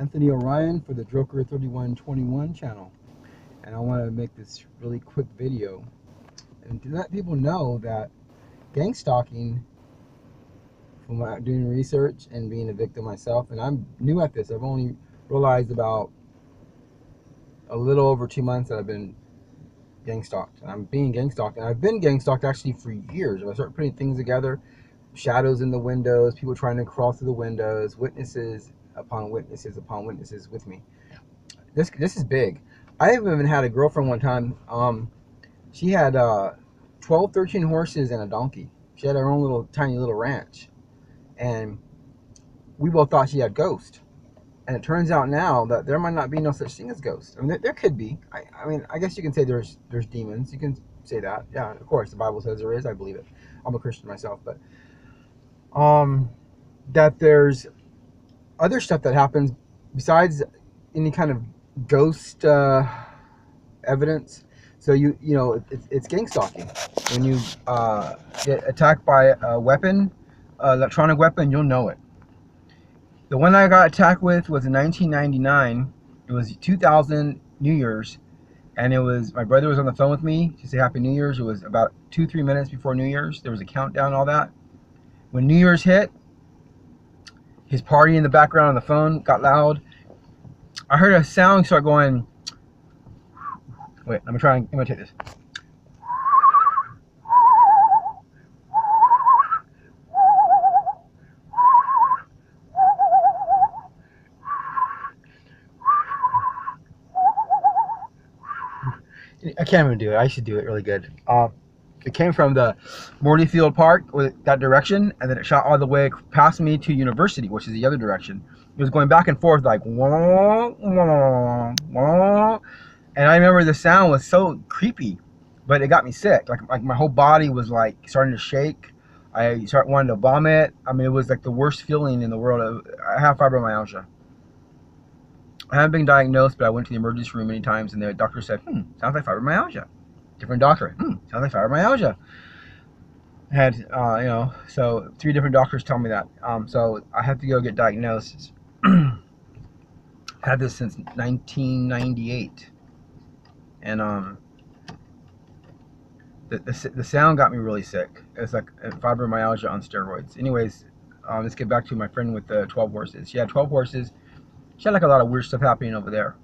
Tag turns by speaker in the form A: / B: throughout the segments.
A: Anthony Orion for the Joker 3121 channel, and I want to make this really quick video and to let people know that gang stalking, from doing research and being a victim myself, and I'm new at this. I've only realized about a little over 2 months that I've been gang stalked. And I'm being gang stalked, and I've been gang stalked actually for years. I started putting things together, shadows in the windows, people trying to crawl through the windows, witnesses upon witnesses upon witnesses with me. This is big. I even had a girlfriend one time. She had 12, 13 horses and a donkey. She had her own little tiny little ranch, and we both thought she had ghosts. And it turns out now that there might not be no such thing as ghosts. I mean, there could be. I mean, I guess you can say there's demons. You can say that. Yeah, of course, the Bible says there is. I believe it. I'm a Christian myself, but that there's other stuff that happens besides any kind of ghost evidence. So you know it's gang stalking. When you get attacked by a weapon, electronic weapon, you'll know it. The one I got attacked with was in 1999. It was 2000 New Year's, and it was my brother was on the phone with me to say Happy New Year's. It was about 2-3 minutes before New Year's. There was a countdown and all that. When New Year's hit, his party in the background on the phone got loud. I heard a sound start going. Wait, I'm gonna imitate this. I can't even do it. I should do it really good. It came from the Morleyfield Park, with that direction, and then it shot all the way past me to University, which is the other direction. It was going back and forth like wah, wah, wah. And I remember the sound was so creepy, but it got me sick. Like my whole body was like starting to shake. I started wanting to vomit. I mean, it was like the worst feeling in the world. I have fibromyalgia. I haven't been diagnosed, but I went to the emergency room many times, and the doctor said, sounds like fibromyalgia. Different doctor, sounds like fibromyalgia. I had, so 3 different doctors tell me that. So I had to go get diagnosed. Had this since 1998. And the sound got me really sick. It's like fibromyalgia on steroids. Anyways, let's get back to my friend with the 12 horses. She had 12 horses. She had like a lot of weird stuff happening over there.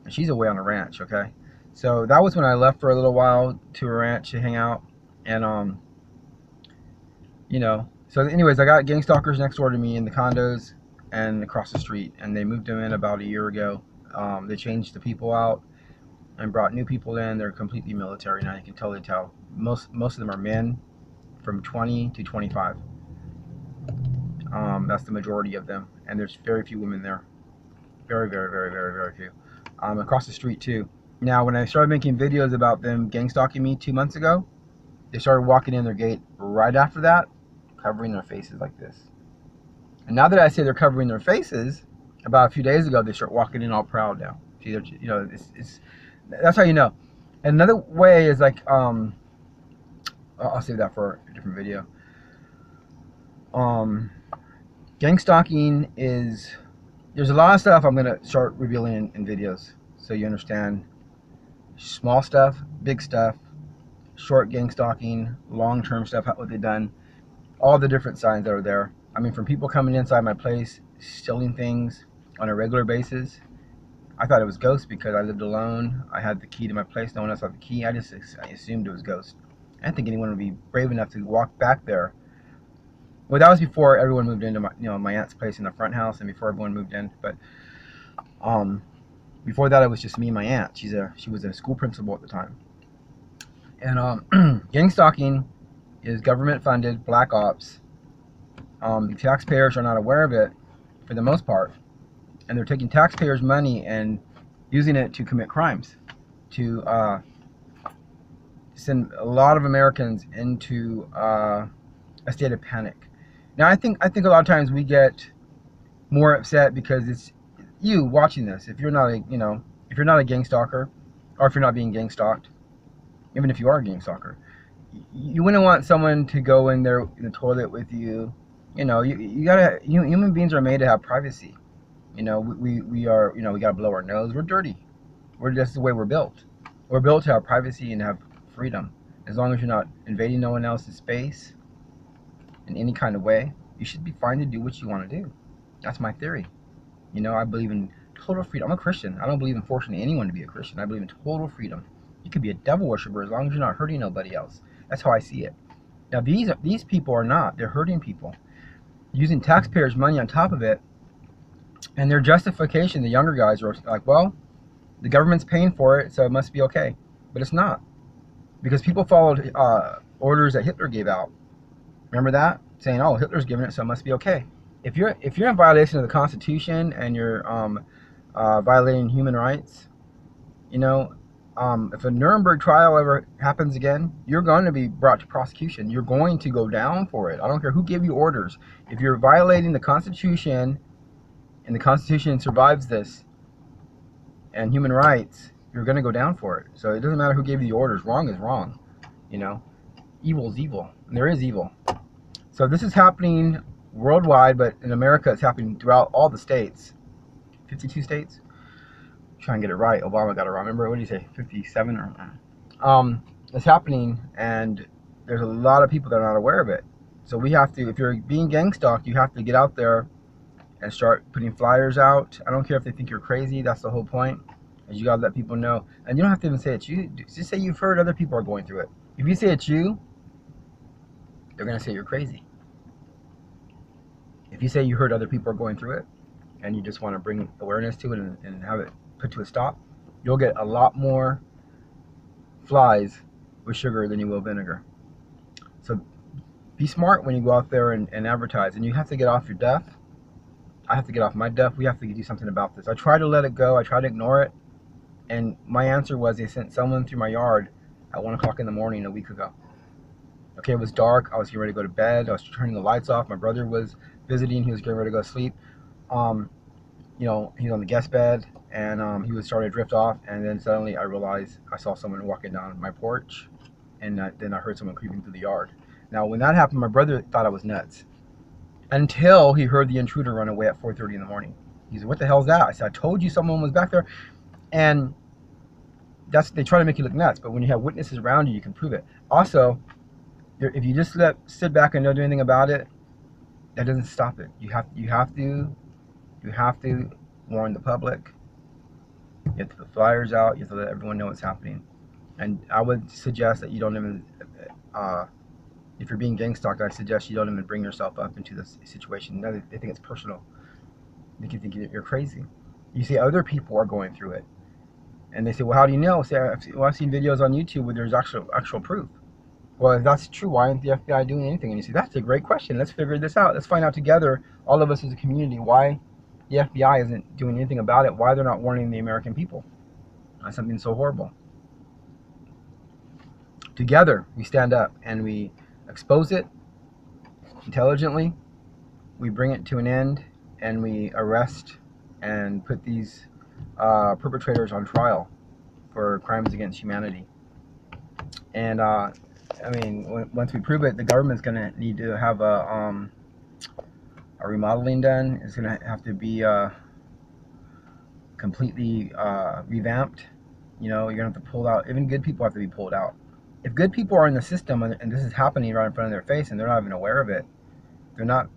A: And she's away on a ranch, okay? So that was when I left for a little while to a ranch to hang out. And, so anyways, I got gang stalkers next door to me in the condos and across the street. And they moved them in about a year ago. They changed the people out and brought new people in. They're completely military now. You can totally tell. Most of them are men from 20 to 25. That's the majority of them. And there's very few women there. Very, very, very, very, very few. Across the street too. Now, when I started making videos about them gang stalking me 2 months ago, they started walking in their gate right after that, covering their faces like this. And now that I say they're covering their faces, about a few days ago, they start walking in all proud now. See, it's that's how you know. And another way is like, I'll save that for a different video. Gang stalking is, there's a lot of stuff I'm gonna start revealing in videos, so you understand. Small stuff, big stuff, short gang stalking, long-term stuff, what they've done, all the different signs that are there. I mean, from people coming inside my place, stealing things on a regular basis. I thought it was ghosts because I lived alone. I had the key to my place. No one else had the key. I assumed it was ghosts. I didn't think anyone would be brave enough to walk back there. Well, that was before everyone moved into my aunt's place in the front house, and before everyone moved in. But before that, it was just me and my aunt. She was a school principal at the time. And gang stalking is government funded, black ops. The taxpayers are not aware of it for the most part, and they're taking taxpayers' money and using it to commit crimes, to send a lot of Americans into a state of panic. Now, I think a lot of times we get more upset because it's you watching this. If you're not a gang stalker, or if you're not being gang stalked, even if you are a gang stalker, you wouldn't want someone to go in there in the toilet with you. You gotta. Human beings are made to have privacy. You know, we are, you know, we got to blow our nose. We're dirty. We're just the way we're built. We're built to have privacy and have freedom. As long as you're not invading no one else's space in any kind of way, you should be fine to do what you want to do. That's my theory. You know, I believe in total freedom. I'm a Christian. I don't believe in forcing anyone to be a Christian. I believe in total freedom. You could be a devil worshiper as long as you're not hurting nobody else. That's how I see it. Now, these people are not. They're hurting people, using taxpayers' money on top of it. And their justification, the younger guys are like, well, the government's paying for it, so it must be okay. But it's not, because people followed orders that Hitler gave out. Remember that? Saying, oh, Hitler's giving it, so it must be okay. If you're in violation of the Constitution and you're violating human rights, you know, if a Nuremberg trial ever happens again, you're going to be brought to prosecution. You're going to go down for it. I don't care who gave you orders. If you're violating the Constitution and the Constitution survives this and human rights, you're going to go down for it. So it doesn't matter who gave you the orders. Wrong is wrong. You know, evil is evil. And there is evil. So this is happening worldwide, but in America it's happening throughout all the states. 52 states? Try and get it right. Obama got it wrong. Remember, what did he say? 57 or it's happening, and there's a lot of people that are not aware of it. So we have to, if you're being gang stalked, you have to get out there and start putting flyers out. I don't care if they think you're crazy. That's the whole point. Is you gotta let people know. And you don't have to even say it's you. Just say you've heard other people are going through it. If you say it's you, they're gonna say you're crazy. If you say you heard other people are going through it, and you just want to bring awareness to it and have it put to a stop, you'll get a lot more flies with sugar than you will vinegar. So be smart when you go out there and advertise. And you have to get off your duff. I have to get off my duff. We have to do something about this. I try to let it go. I try to ignore it. And my answer was they sent someone through my yard at 1 o'clock in the morning a week ago. Okay, it was dark. I was getting ready to go to bed. I was turning the lights off. My brother was visiting. He was getting ready to go to sleep. You know, he was on the guest bed, and he was starting to drift off. And then suddenly I realized I saw someone walking down my porch, and then I heard someone creeping through the yard. Now, when that happened, my brother thought I was nuts until he heard the intruder run away at 4:30 in the morning. He said, "What the hell's that?" I said, "I told you someone was back there." And they try to make you look nuts, but when you have witnesses around you, you can prove it. Also, if you just sit back and don't do anything about it, that doesn't stop it. You have to warn the public. You have to put flyers out. You have to let everyone know what's happening. And I would suggest that you don't even, if you're being gang stalked, I suggest you don't even bring yourself up into this situation. They think it's personal. They can think you're crazy. You see other people are going through it, and they say, "Well, how do you know?" Say, I've seen videos on YouTube where there's actual proof. Well, if that's true, why isn't the FBI doing anything? And you say, that's a great question. Let's figure this out. Let's find out together, all of us as a community, why the FBI isn't doing anything about it, why they're not warning the American people on something so horrible. Together, we stand up and we expose it intelligently, we bring it to an end, and we arrest and put these perpetrators on trial for crimes against humanity. And I mean, once we prove it, the government's going to need to have a remodeling done. It's going to have to be completely revamped. You know, you're going to have to pull out. Even good people have to be pulled out. If good people are in the system and this is happening right in front of their face and they're not even aware of it, they're not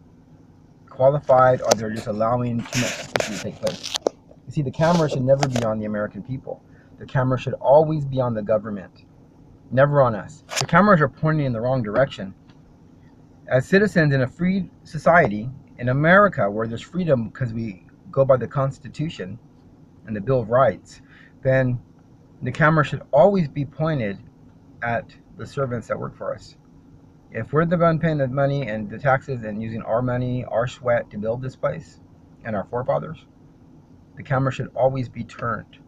A: qualified, or they're just allowing too much suspicion to take place. You see, the camera should never be on the American people. The camera should always be on the government. Never on us. The cameras are pointing in the wrong direction. As citizens in a free society, in America, where there's freedom because we go by the Constitution and the Bill of Rights, then the camera should always be pointed at the servants that work for us. If we're the one paying the money and the taxes and using our money, our sweat to build this place, and our forefathers, the camera should always be turned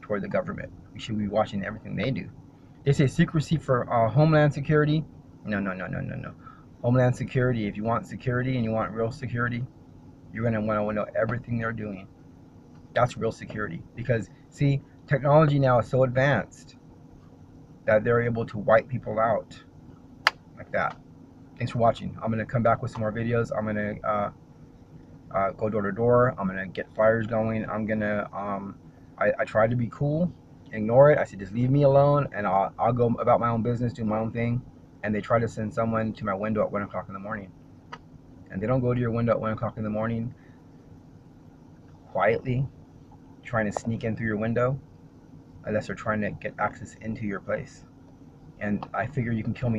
A: toward the government. We should be watching everything they do. They say secrecy for Homeland Security. No. Homeland Security, if you want security and you want real security, you're going to want to know everything they're doing. That's real security. Because, see, technology now is so advanced that they're able to wipe people out like that. Thanks for watching. I'm going to come back with some more videos. I'm going to go door to door. I'm gonna get fires going. I'm gonna I tried to be cool, ignore it. I said just leave me alone, and I'll go about my own business, do my own thing. And they try to send someone to my window at 1 o'clock in the morning, and they don't go to your window at 1 o'clock in the morning quietly, trying to sneak in through your window, unless they're trying to get access into your place. And I figure you can kill me